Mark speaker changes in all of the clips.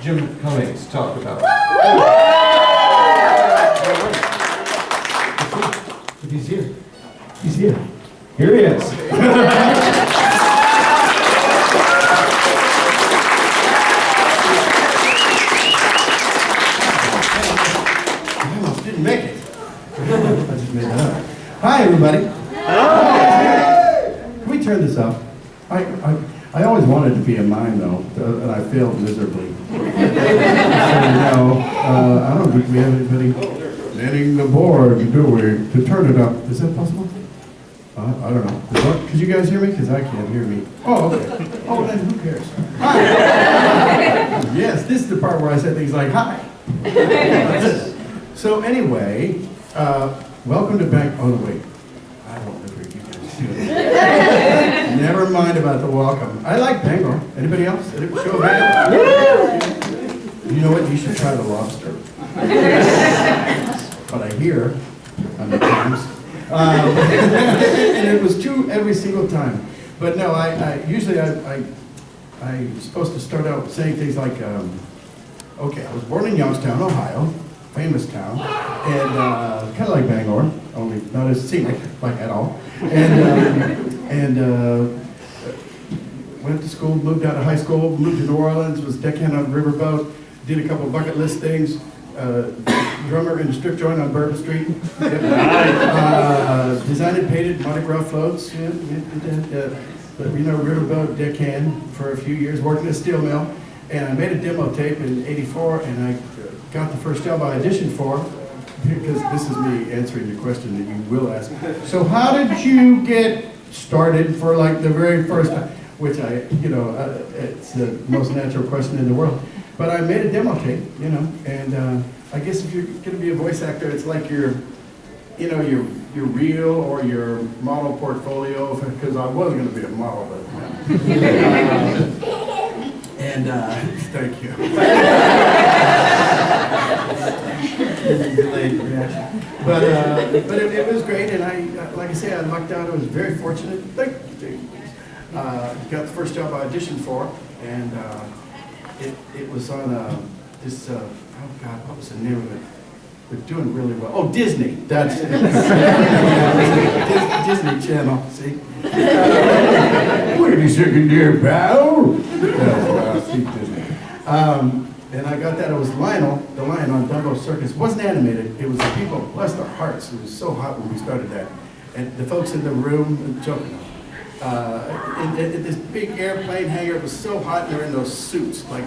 Speaker 1: Jim Cummings talk about. If he's here. He's here. Here he is.
Speaker 2: I almost didn't make it. I just made that up. Hi, everybody. Can we turn this up? I always wanted to be a mime, though, and I failed miserably. So, I don't think we have anybody manning the board, do we, to turn it up. Is that possible? I don't know. Could you guys hear me? Because I can't hear me. Oh, okay. Oh, then who cares? Hi. Yes, this is the part where I say things like, hi. So anyway, welcome to Bank. Oh, wait. I don't know if you guys do it. Never mind about the welcome. I like Bangor. Anybody else? Show of hands. You know what? You should try the lobster. But I hear on the times. And it was two every single time. But no, usually I'm supposed to start out saying things like, okay, I was born in Youngstown, Ohio, famous town, and kind of like Bangor, only not as scenic, like at all. And went to school, moved out of high school, moved to New Orleans, was deckhand on a riverboat, did a couple bucket list things. Drummer in a strip joint on Bourbon Street. Designed and painted Mardi Gras floats. But riverboat deckhand for a few years, worked in a steel mill. And I made a demo tape in '84, and I got the first job I auditioned for, because this is me answering the question that you will ask. So how did you get started for like the very first time? Which it's the most natural question in the world. But I made a demo tape, and I guess if you're going to be a voice actor, it's like your reel or your model portfolio, because I was going to be a model, but thank you. Delayed reaction. But it was great, and I like I say, I lucked out. I was very fortunate. Thank you. Got the first job I auditioned for, and it was on this, oh God, what was the name of it? They're doing really well. Oh, Disney, that's it. Disney Channel, see? Wait a second there, pal. See Disney. And I got that, it was Lionel, the lion on Dumbo Circus. It wasn't animated, it was the people, bless their hearts. It was so hot when we started that. And the folks in the room, joking. In this big airplane hangar, it was so hot, they're in those suits, like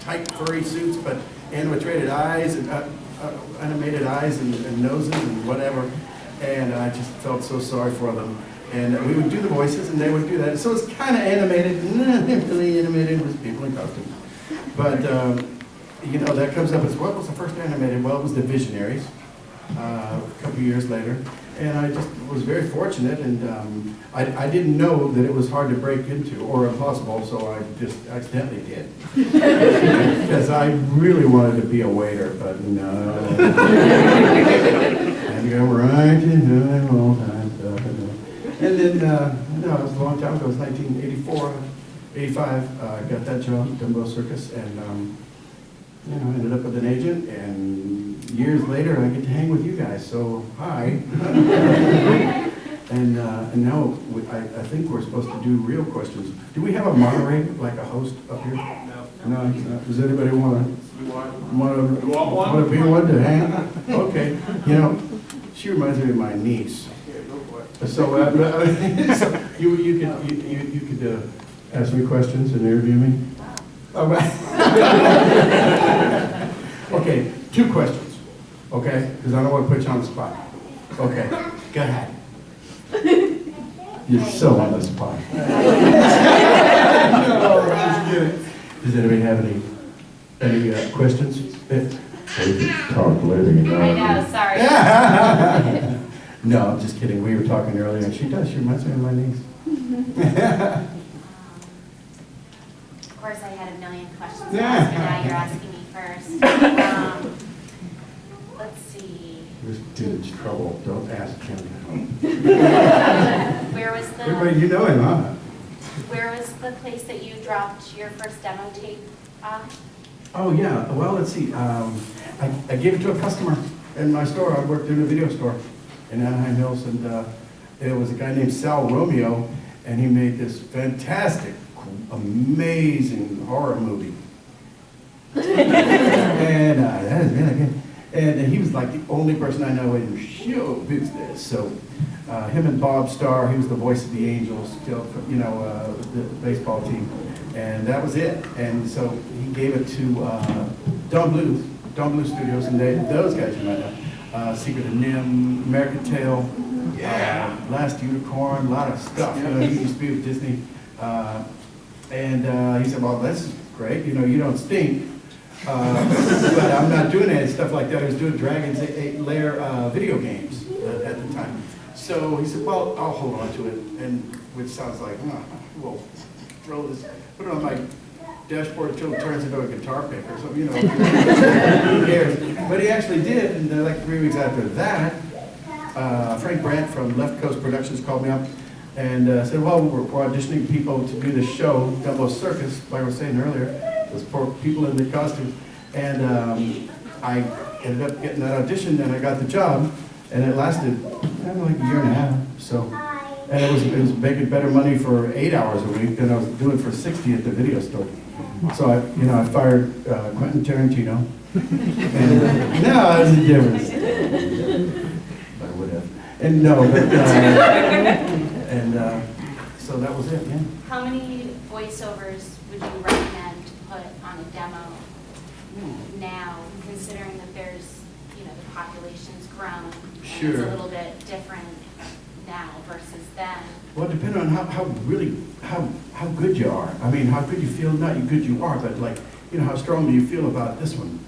Speaker 2: tight furry suits, but animated eyes and animated eyes and noses and whatever. And I just felt so sorry for them. And we would do the voices, and they would do that. So it's kind of animated, not really animated with people in costumes. But that comes up as what was the first animated? Well, it was The Visionaries. A couple years later. And I just was very fortunate, and I didn't know that it was hard to break into or impossible, so I just accidentally did. Because I really wanted to be a waiter, but no. And go right into all time stuff. And then, it was a long time ago, it was 1984, 85, got that job, Dumbo Circus, and ended up with an agent, and years later I get to hang with you guys, so hi. And now I think we're supposed to do real questions. Do we have a moderator, like a host up here? No. Does anybody want to be one to hang? Okay. She reminds me of my niece. So, so you could ask me questions and interview me. All right. Okay, 2 questions. Okay, because I don't want to put you on the spot. Okay, go ahead. You're so on the spot. No, just kidding. Does anybody have any questions? Talk later,
Speaker 3: I know, sorry.
Speaker 2: No, I'm just kidding. We were talking earlier, and she reminds me of my niece.
Speaker 3: Of course, I had a million questions to ask, but now you're asking me first. Let's see.
Speaker 2: This dude's trouble. Don't ask him.
Speaker 3: Where was the?
Speaker 2: Everybody, you know him, huh?
Speaker 3: Where was the place that you dropped your first demo tape off?
Speaker 2: Oh, yeah, well, let's see, I gave it to a customer in my store. I worked in a video store in Anaheim Hills, and it was a guy named Sal Romeo, and he made this fantastic, amazing horror movie. And that is really good. And he was like the only person I know in show business. So him and Bob Starr, he was the voice of the Angels, you know, the baseball team. And that was it. And so he gave it to Don Blue Studios, and those guys you might know. Secret of Nim, American Tail, Last Unicorn, a lot of stuff. You know, he used to be with Disney. And he said, well, this is great. You know, you don't stink. But I'm not doing any stuff like that. I was doing Dragon's 8-layer video games at the time. So he said, well, I'll hold on to it, and which sounds like, well, throw this, put it on my dashboard until it turns into a guitar pick or something, you know. Who cares? But he actually did, and like 3 weeks after that, Frank Brandt from Left Coast Productions called me up and said, well, we're auditioning people to do this show, Dumbo Circus, like I was saying earlier, those poor people in the costumes. And I ended up getting that audition, and I got the job, and it lasted like a year and a half. So, and it was making better money for 8 hours a week than I was doing for 60 at the video store. So I fired Quentin Tarantino. And, no, there's a difference. I would have. And no, but so that was it. Yeah.
Speaker 3: How many voiceovers would you recommend to put on a demo now, considering that there's, you know, the population's grown,
Speaker 2: Sure.
Speaker 3: and it's a little bit different now versus then?
Speaker 2: Well, depending on how good you are. I mean, how good you feel, not how good you are, but like, you know, how strong do you feel about this one,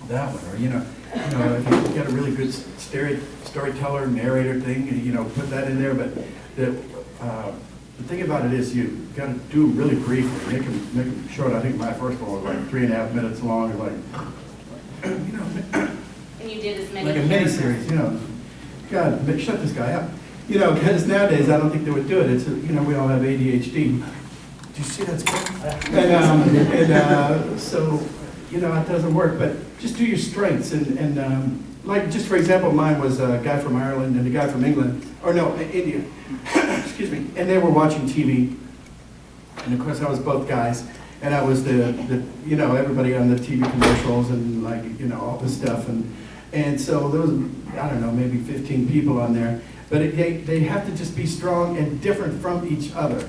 Speaker 2: that one, or, you know, if you get a really good storyteller, narrator thing, you know, put that in there, but the thing about it is you got to do them really briefly, make them short. I think my first one was like 3.5 minutes long, or like, you know.
Speaker 3: And you did as many
Speaker 2: Like a miniseries, you know. God, shut this guy up. You know, because nowadays I don't think they would do it. It's, you know, we all have ADHD. Do you see that's good? And so, you know, it doesn't work. But just do your strengths. And like, just for example, mine was a guy from Ireland and a guy from England, or no, India. Excuse me. And they were watching TV. And of course, I was both guys. And I was the you know, everybody on the TV commercials and like, you know, all this stuff. And so there was, I don't know, maybe 15 people on there. But they have to just be strong and different from each other.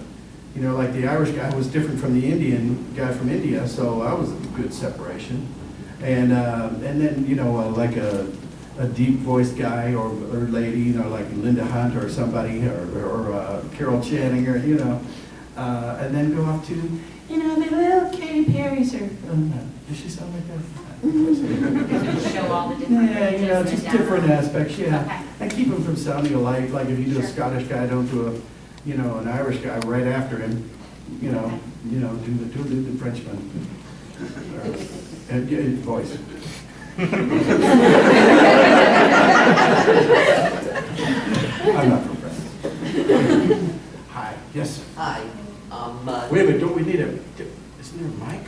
Speaker 2: You know, like the Irish guy was different from the Indian guy from India, so I was a good separation. And then, you know, like a deep-voiced guy or lady, you know, like Linda Hunt or somebody, or Carol Channing, or, you know, and then go up to, you know, the little Katy Perry's, or, does she sound like that?
Speaker 3: Show all the different
Speaker 2: Yeah, you know,
Speaker 3: ranges
Speaker 2: just
Speaker 3: in a
Speaker 2: different
Speaker 3: demo.
Speaker 2: aspects, yeah.
Speaker 3: Okay.
Speaker 2: And keep them from sounding alike, like if you do a
Speaker 3: Sure.
Speaker 2: Scottish guy, don't do a, you know, an Irish guy right after him. You know, do the Frenchman. And yeah, his voice. I'm not from France. Hi, yes.
Speaker 4: Hi.
Speaker 2: Wait a minute, don't we need a, isn't there a mic?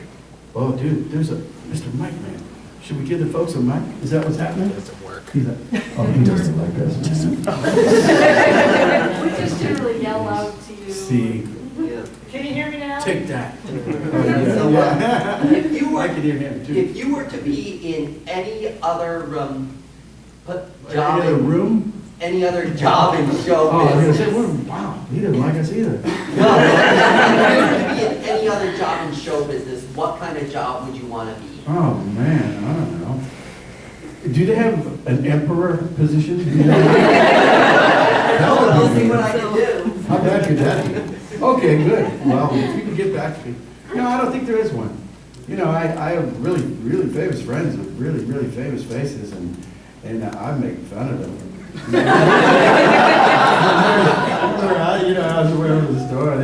Speaker 2: Oh, dude, there's a Mr. Mic Man. Should we give the folks a mic? Is that what's happening?
Speaker 5: Doesn't work.
Speaker 2: He's like, oh, he doesn't like us.
Speaker 6: We just generally yell out to you.
Speaker 2: See,
Speaker 4: Yeah.
Speaker 6: Can you hear me now?
Speaker 2: take that.
Speaker 4: So, if you
Speaker 2: I
Speaker 4: were,
Speaker 2: can hear him too.
Speaker 4: if you were to be in any other job,
Speaker 2: In the room?
Speaker 4: any other job in show
Speaker 2: Oh, I was gonna
Speaker 4: business,
Speaker 2: say, wow, he didn't like us either.
Speaker 4: no, if you were to be in any other job in show business, what kind of job would you want to be?
Speaker 2: Oh, man, I don't know. Do they have an emperor position? Do they
Speaker 4: No, I'll see what I can do.
Speaker 2: How bad could that be? Okay, good. Well, if you can get back to me. No, I don't think there is one. You know, I have really, really famous friends with really, really famous faces, and I make fun of them. You know, I was wearing to the store. I'm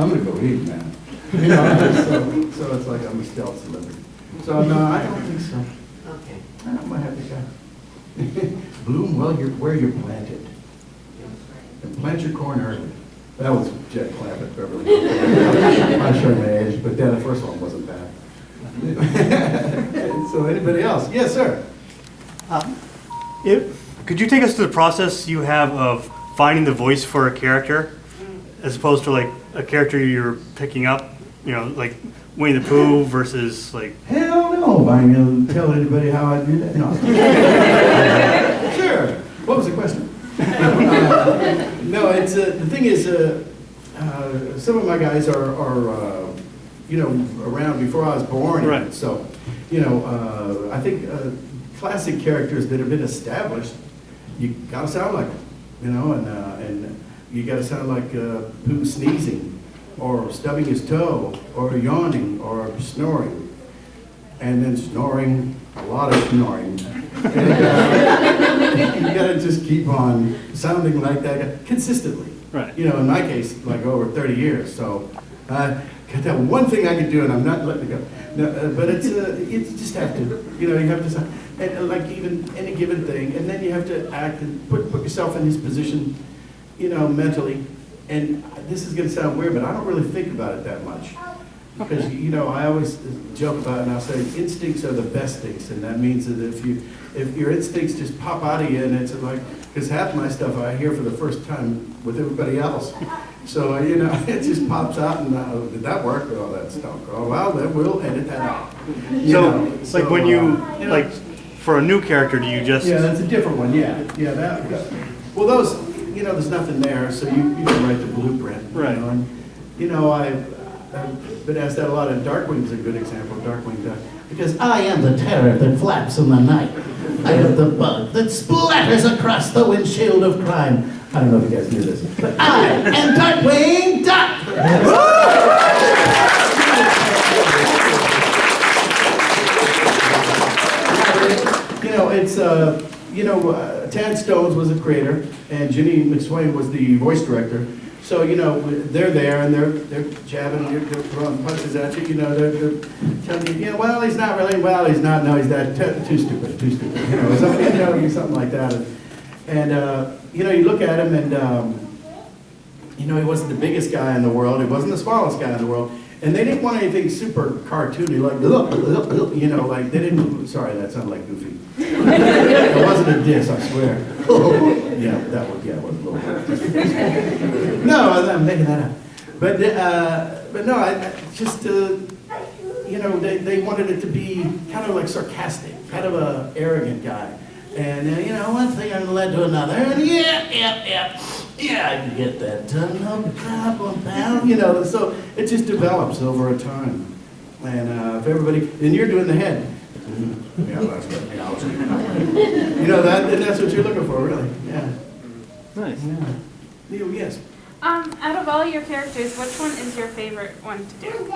Speaker 2: gonna go eat, man. You know, so it's like I'm a stealth celebrity. So no, I don't think so.
Speaker 4: Okay.
Speaker 2: I might have to go. Bloom well where you're planted. And plant your corn early. That was Jet Clapp at Beverly Hills. I'm not showing my age, but the first one wasn't bad. So anybody else? Yes, sir.
Speaker 5: Could you take us through the process you have of finding the voice for a character, as opposed to like a character you're picking up, you know, like Winnie the Pooh versus like...
Speaker 2: Hell no, I'm going to tell anybody how I do that. No. Sure. What was the question? No, it's the thing is, some of my guys are you know, around before I was born.
Speaker 5: Right.
Speaker 2: So, you know, I think classic characters that have been established, you gotta sound like them, you know, and you gotta sound like Pooh sneezing, or stubbing his toe, or yawning, or snoring, and then snoring, a lot of snoring. And, you gotta just keep on sounding like that consistently.
Speaker 5: Right.
Speaker 2: You know, in my case, like over 30 years, so got that one thing I can do, and I'm not letting it go. No, but it's you just have to, you know, you have to, and like even any given thing, and then you have to act and put yourself in his position, you know, mentally. And this is going to sound weird, but I don't really think about it that much. Because, you know, I always joke about it, and I'll say instincts are the best instincts, and that means that if your instincts just pop out of you, and it's like, because half my stuff I hear for the first time with everybody else. So, you know, it just pops out, and did that work? Oh, that stunk. Oh, well, then we'll edit that out.
Speaker 5: So, like when you
Speaker 2: know,
Speaker 5: like, for a new character, do you just...
Speaker 2: Yeah, that's a different one, yeah. Yeah, well, those, you know, there's nothing there, so you can write the blueprint.
Speaker 5: Right.
Speaker 2: You know, and, you know, I've been asked that a lot, and Darkwing's a good example, Darkwing Duck. Because I am the terror that flaps in the night. I am the bug that splatters across the windshield of crime. I don't know if you guys knew this, but I am Darkwing Duck! You know, it's, you know, Tad Stones was the creator, and Ginny McSwain was the voice director. So, you know, they're there, and they're jabbing, they're throwing punches at you, you know, they're telling you, yeah, well, he's not really, well, he's not, no, he's that, too stupid, you know, something like that. And you know, you look at him, and, you know, he wasn't the biggest guy in the world, he wasn't the smallest guy in the world, and they didn't want anything super cartoony, like, you know, like, they didn't, sorry, that sounded like Goofy. It wasn't a diss, I swear. Yeah, that was a little bit. No, I'm making that up. But no, I just, you know, they wanted it to be kind of like sarcastic, kind of a arrogant guy. And, you know, one thing led to another, and yeah, I can get that done, no problem, pal. You know, so it just develops over a time. And if everybody, and you're doing the head. Yeah, that's right. Yeah, I was you know, and that's what you're looking for, really. Yeah.
Speaker 5: Nice.
Speaker 2: Yeah. Neil, yes.
Speaker 6: Out of all your characters, which one is your favorite one to do?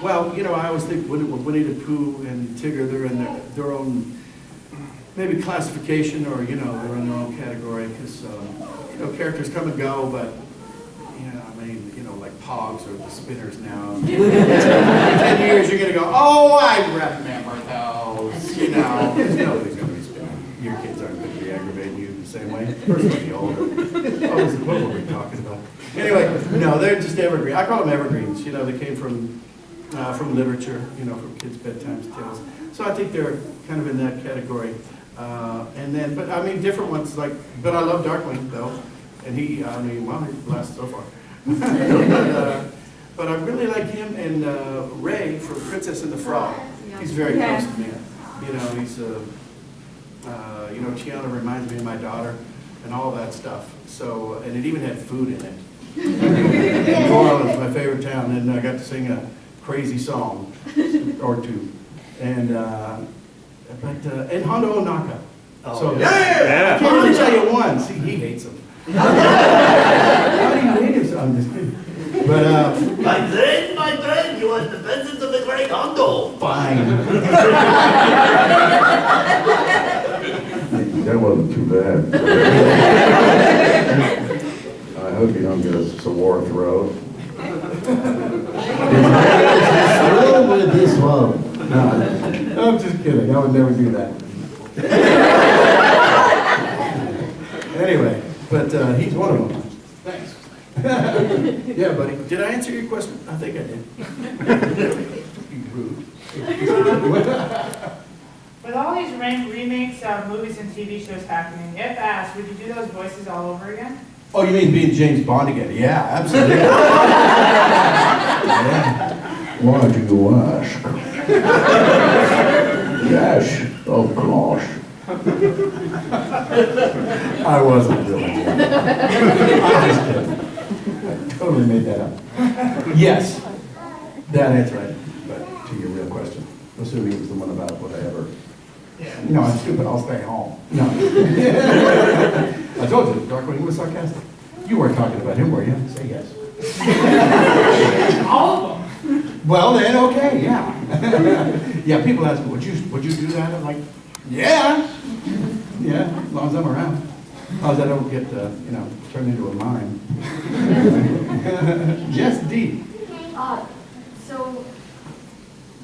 Speaker 2: Well, you know, I always think Winnie the Pooh and Tigger, they're in their own, maybe classification, or, you know, they're in their own category, because, you know, characters come and go, but, you know, I mean, you know, like Pogs or the Spinners now. In 10 years, you're going to go, oh, I remember those, you know. Nobody's going to be spinning. Your kids aren't going to be aggravating you the same way. First, they'll be older. What were we talking about? Anyway, no, they're just evergreen. I call them evergreens. You know, they came from literature, you know, from kids' bedtime tales. So I think they're kind of in that category. And then, but I mean, different ones, like, but I love Darkwing, though. And he, I mean, well, he lasts so far. But I really like him and Ray from Princess and the Frog. He's very close to me. You know, he's, you know, Tiana reminds me of my daughter and all that stuff. So, and it even had food in it. New Orleans, my favorite town, and I got to sing a crazy song or two. And, and Hondo Onaka.
Speaker 5: Oh,
Speaker 2: So,
Speaker 5: yeah.
Speaker 2: I can't really tell you one. See, he hates him. How do you hate him? I'm just kidding. But,
Speaker 7: My friend, you are the peasant of the great Hondo.
Speaker 2: fine.
Speaker 8: That wasn't too bad. I hope you don't get a sore throat.
Speaker 2: With this one. No, I'm just kidding. I would never do that. Anyway, but he's one of them. Thanks. Yeah, buddy. Did I answer your question? I think I did. Rude.
Speaker 9: With all these remakes of movies and TV shows happening, if asked, would you do those voices all over again?
Speaker 2: Oh, you mean being James Bond again? Yeah, absolutely. Yeah.
Speaker 8: Why do you ask? Yes, of course.
Speaker 2: I wasn't doing it. I'm just kidding. I totally made that up. Yes, that answer right. But to your real question, assuming it was the one about whatever. No, I'm stupid. I'll stay home. No. I told you, Darkwing was sarcastic. You weren't talking about him, were you? Say yes.
Speaker 9: All of them.
Speaker 2: Well, then, okay, yeah. Yeah, people ask me, would you do that? I'm like, yeah. Yeah, as long as I'm around. As long as I don't get, turned into a mime. Yes, indeed.
Speaker 10: So,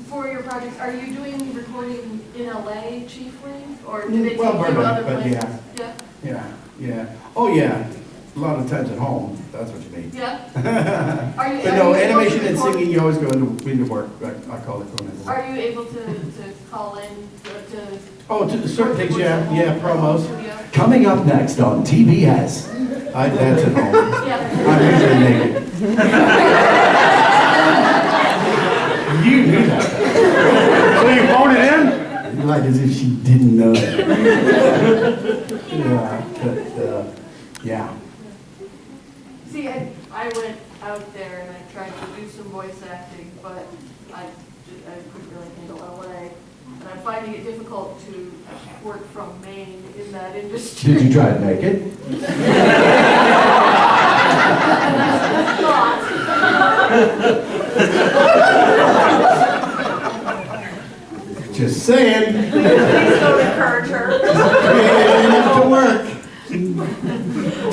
Speaker 10: for your projects, are you doing recording in LA chiefly, or do they take
Speaker 2: Well,
Speaker 10: you
Speaker 2: Burbank,
Speaker 10: other
Speaker 2: but
Speaker 10: places?
Speaker 2: yeah. Yeah. Oh, yeah. A lot of times at home. That's what you mean.
Speaker 10: Yeah. Are you?
Speaker 2: But
Speaker 10: are
Speaker 2: no,
Speaker 10: you able to
Speaker 2: animation and
Speaker 10: record-
Speaker 2: singing, you always go into work. I call it going into work.
Speaker 10: Are you able to call in to?
Speaker 2: Oh, to certain things, yeah, promos.
Speaker 10: Studio?
Speaker 1: Coming up next on TBS.
Speaker 2: That's at home.
Speaker 10: Yeah.
Speaker 2: I'm usually naked. You knew that.
Speaker 5: So you phone it in?
Speaker 2: Like as if she didn't know that. Yeah, but, yeah.
Speaker 10: See, I went out there and I tried to do some voice acting, but I couldn't really handle LA. And I'm finding it difficult to work from Maine in that industry.
Speaker 1: Did you try to make it?
Speaker 2: Just saying.
Speaker 10: Please don't encourage her.
Speaker 2: Enough to work.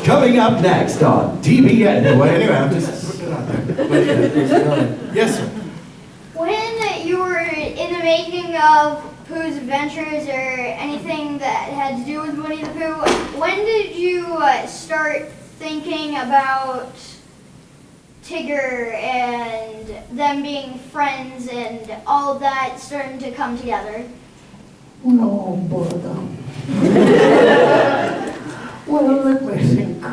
Speaker 1: Coming up next on TBS.
Speaker 2: Well, anyway, I'm just putting it out there. But, yes, sir.
Speaker 11: When you were in the making of Pooh's Adventures or anything that had to do with Winnie the Pooh, when did you start thinking about Tigger and them being friends and all of that starting to come together?
Speaker 12: No, brother. Well, let me think.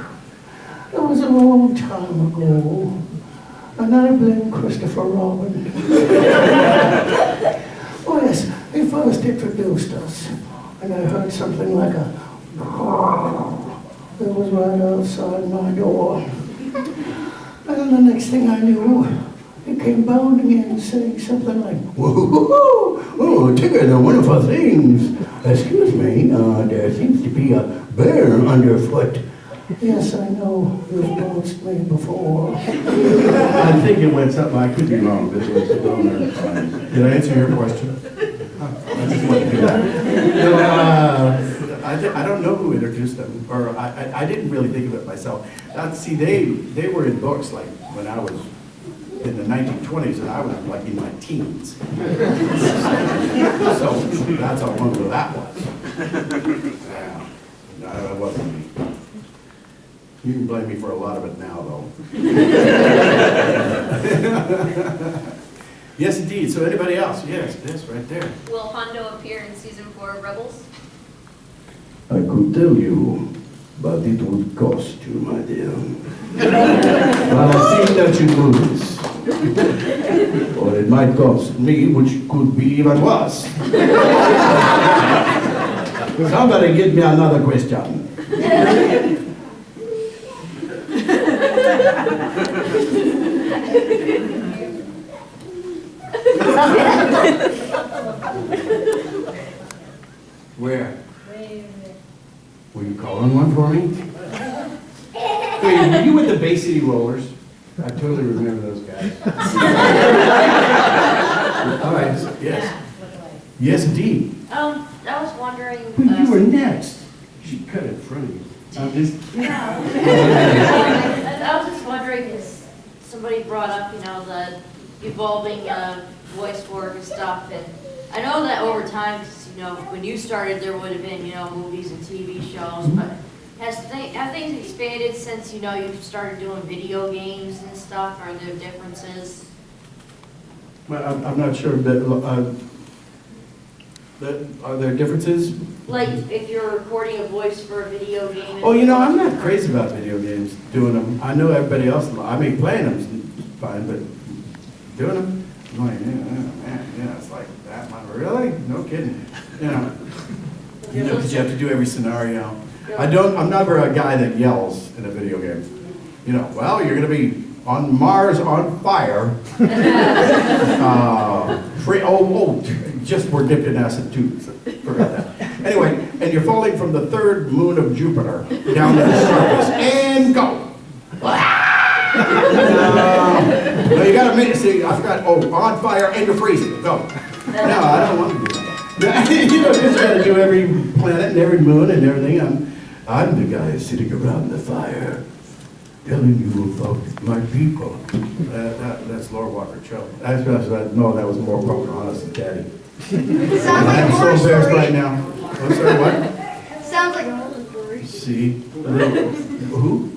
Speaker 12: It was a long time ago, and I blame Christopher Robin. Oh yes, he first introduced us, and I heard something like a it was right outside my door. And then the next thing I knew, he came bounding in saying something like,
Speaker 1: Whoa, oh, Tigger, the wonderful things. Excuse me, there seems to be a bear underfoot.
Speaker 12: yes, I know, you've bounced me before.
Speaker 2: I think it went something, I could be wrong, but it was down there. Did I answer your question? I just wanted to do that. No, I don't know who introduced them, or I didn't really think of it myself. See, they were in books like when I was in the 1920s, and I was like in my teens. So that's how long ago that was. Yeah. No, it wasn't me. You can blame me for a lot of it now, though. Yes, indeed. So anybody else? Yes, right there.
Speaker 3: Will Hondo appear in season 4 of Rebels?
Speaker 1: I could tell you, but it would cost you, my dear. But I think that you lose. Or it might cost me, which could be even worse. Somebody give me another question.
Speaker 2: Where? Will you call on one for me? Wait, were you with the Bay City Rollers? I totally remember those guys. All right, yes. Yes, indeed.
Speaker 3: I was wondering.
Speaker 2: You were next. She cut in front of you. I'm just.
Speaker 3: I was just wondering, because somebody brought up, the evolving voice work and stuff, and I know that over time, 'cause, when you started, there would have been, movies and TV shows, but
Speaker 13: Have things expanded since, you've started doing video games and stuff? Are there differences?
Speaker 2: Well, I'm not sure, but are there differences?
Speaker 13: Like, if you're recording a voice for a video game?
Speaker 2: Oh, I'm not crazy about video games, doing them. I know everybody else, playing them is fine, but doing them, I'm like, man, it's like that one, really? No kidding, because you have to do every scenario. I'm never a guy that yells in a video game. Well, you're gonna be on Mars on fire. Just we're dipped in acid too, so forget that. Anyway, and you're falling from the third moon of Jupiter down to the surface, and go. No, you gotta make it, see, I forgot, on fire and you're freezing, go. No, I don't want to do that. Just gotta do every planet and every moon and everything. I'm the guy sitting around the fire, telling you about my people. That's Lord Walker Cho. No, that was more Pocahontas than Daddy.
Speaker 11: Sounds like a
Speaker 2: I'm so
Speaker 11: horror
Speaker 2: embarrassed
Speaker 11: story.
Speaker 2: right now. Oh, sorry, what?
Speaker 11: Sounds like a horror story.
Speaker 2: See? Who?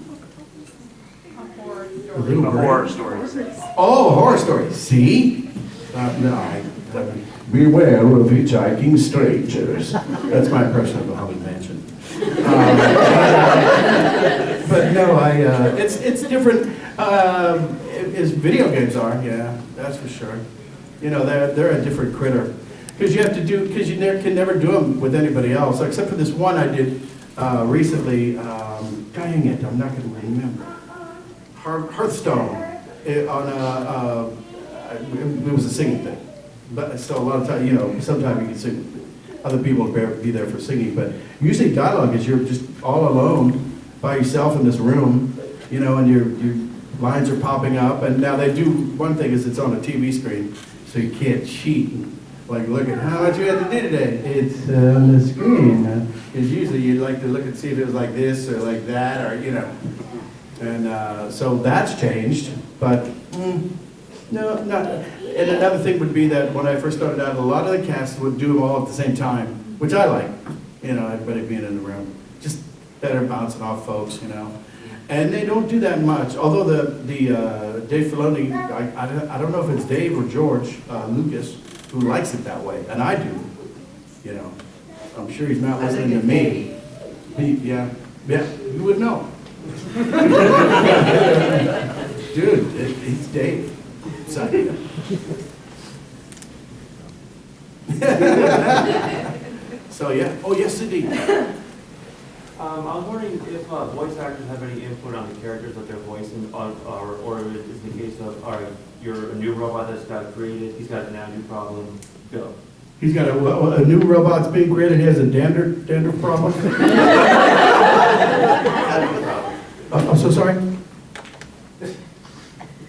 Speaker 2: A little
Speaker 5: Horror
Speaker 2: bird.
Speaker 5: stories.
Speaker 2: Oh, horror story. See?
Speaker 8: Beware of hitchhiking strangers.
Speaker 2: That's my impression of the Haunted Mansion. But no, it's different as video games are, yeah, that's for sure. They're a different critter. Because you can never do them with anybody else, except for this one I did recently, dang it, I'm not going to remember. Hearthstone, it was a singing thing. But so a lot of times, sometimes you can sing, other people will be there for singing, but usually dialogue is you're just all alone by yourself in this room, and your lines are popping up, and now they do, one thing is it's on a TV screen, so you can't cheat. Like, look at how much you had to do today. It's on the screen. Because usually you'd like to look and see if it was like this or like that, or, And so that's changed, but no, not. And another thing would be that when I first started out, a lot of the cast would do them all at the same time, which I like. Everybody being in the room, just better bouncing off folks, And they don't do that much. Although the Dave Filoni, I don't know if it's Dave or George Lucas who likes it that way, and I do. I'm sure he's not listening to me. Yeah, you would know. Dude, it's Dave. Sorry. So yeah. Oh yes, indeed.
Speaker 14: I was wondering if voice actors have any input on the characters that they're voicing, or is the case of, all right, you're a new robot that's got created, he's got a new problem, go.
Speaker 2: He's got a new robot's being created. He has a dander problem. I'm so sorry.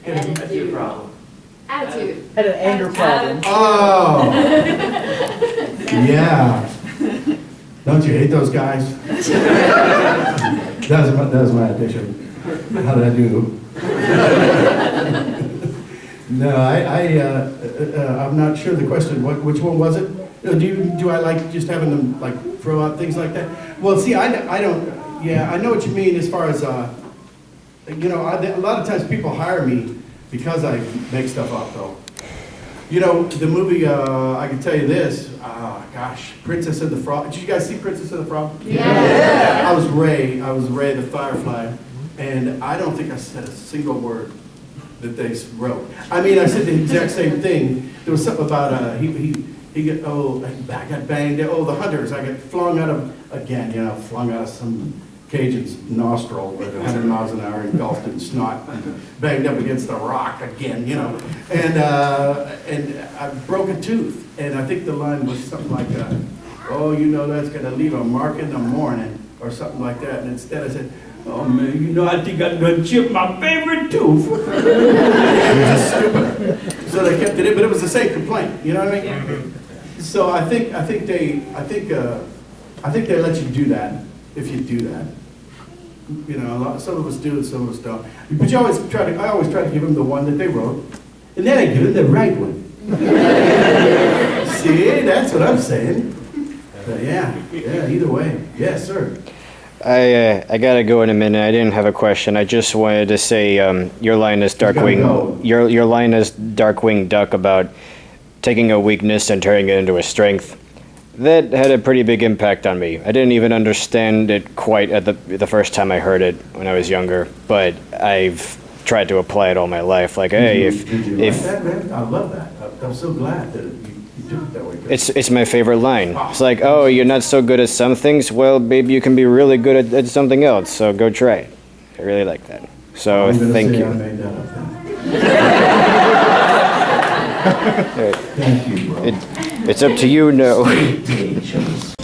Speaker 14: Attitude problem.
Speaker 13: Attitude.
Speaker 10: Had an anger problem.
Speaker 2: Oh. Yeah. Don't you hate those guys? That was my addiction. How did I do? No, I'm not sure the question. Which one was it? Do I like just having them like throw out things like that? Well, see, I don't. Yeah, I know what you mean as far as a lot of times people hire me because I make stuff up, though. The movie, I can tell you this, gosh, Princess and the Frog. Did you guys see Princess and the Frog?
Speaker 13: Yeah.
Speaker 2: I was Ray the Firefly, and I don't think I said a single word that they wrote. I mean, I said the exact same thing. There was something about, I got banged, the hunters, I got flung out of some Cajun's nostril with 100 miles an hour, engulfed in snot, and banged up against the rock again, and I broke a tooth, and I think the line was something like, that's gonna leave a mark in the morning, or something like that, and instead I said, oh man, I think I'm gonna chip my favorite tooth. It was just stupid. So they kept it in, but it was the same complaint, you know what I mean? So I think they let you do that. If you do that, some of us do, some of us don't. But I always try to give them the one that they wrote, and then I give them the right one. See, that's what I'm saying. But yeah, either way, yes, sir.
Speaker 15: I gotta go in a minute. I didn't have a question. I just wanted to say your line as Darkwing.
Speaker 1: go.
Speaker 15: Your line as Darkwing Duck about taking a weakness and turning it into a strength. That had a pretty big impact on me. I didn't even understand it quite at the first time I heard it when I was younger, but I've tried to apply it all my life. Like, hey,
Speaker 1: Did you like that, man? I love that. I'm so glad that you do it that way.
Speaker 15: it's my favorite line. It's like, oh, you're not so good at some things. Well, maybe you can be really good at something else. So go try it. I really like that. So
Speaker 1: I'm gonna
Speaker 15: thank
Speaker 1: say
Speaker 15: you.
Speaker 1: I made that up then.
Speaker 15: All right.
Speaker 1: Thank you, bro.
Speaker 15: It's up to you now.
Speaker 1: Sweet delicious.